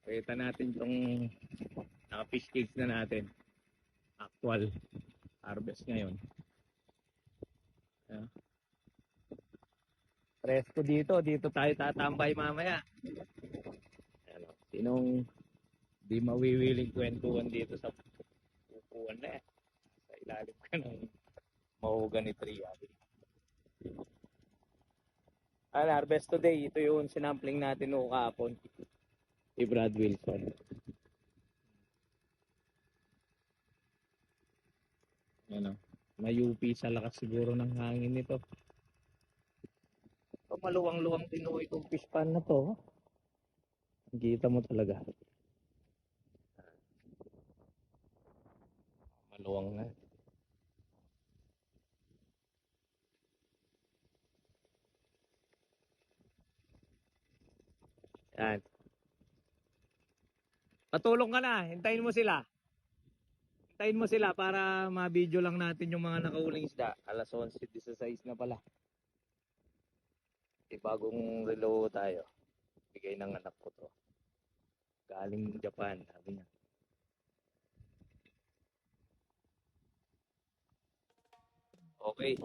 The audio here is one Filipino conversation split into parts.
Kita natin itong naka-fish cakes na natin. Actual harvest ngayon. Ayan. Presto dito tayo tatambay mamaya. Ano, sinong di mawiwiling kwentuhan dito sa upuan na yan. Sa ilalim ka ng mahogany tree. Harvest today, ito yung sinampling natin noong kahapon. Si Brad Wilson. Ano, mayupi sa lakas siguro ng hangin nito. So, maluwang-luwang din itong fish pan na to. Kita mo talaga. Maluwang na. Yan. Patulong ka na. Hintayin mo sila. Hintayin mo sila para ma-video lang natin yung mga nakauling isda. Alas 11:16 na pala. Bagong relo tayo. Bigay ng anak ko to. Galing Japan, sabi niya. Okay.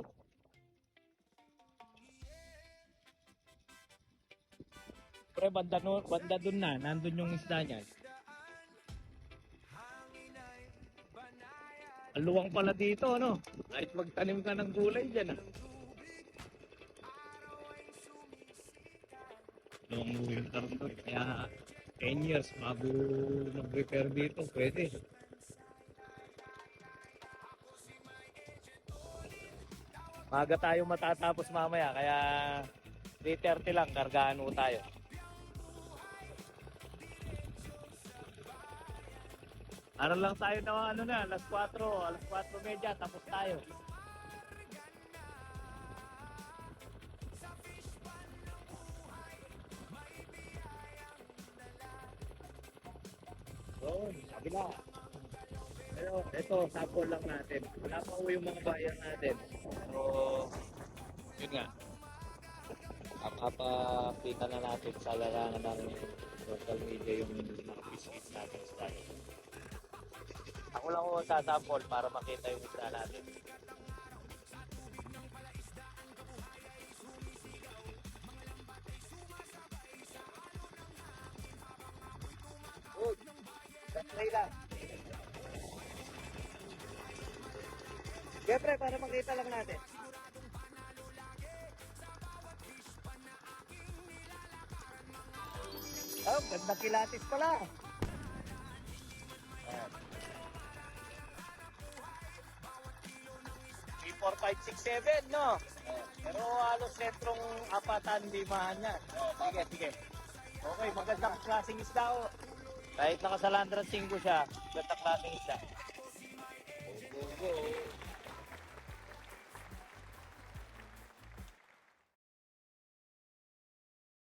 Pre, banda dun na. Nandun yung isda niyan. Aluwang pala dito, ano? Kahit magtanim ka ng gulay dyan, ah. Long winter doon. Kaya 10 years bago mag-repair dito, pwede. Maga tayo matatapos mamaya, kaya 3:30 lang, kargaan mo tayo. Ano lang tayo na ano na, alas 4:30, tapos tayo. Yun, kabila. Pero ito, sample lang natin. Wala pa po yung mga buyer natin. So, yun nga. Kapapita na natin sa larangan ng social media yung mga biscuits natin sa tayo. Ako lang ko sa sample para makita yung isda natin. Good. Try lang. Siyempre, para makita lang natin. Oh, ganda kilatis pala. Ayan. 3, 4, 5, 6, 7, no? Ayan. Pero halos sentrong 4-5 yan. Oh, sige. Okay, magandang klaseng isda, oh. Kahit nakasalandran 5 siya, magandang klaseng isda.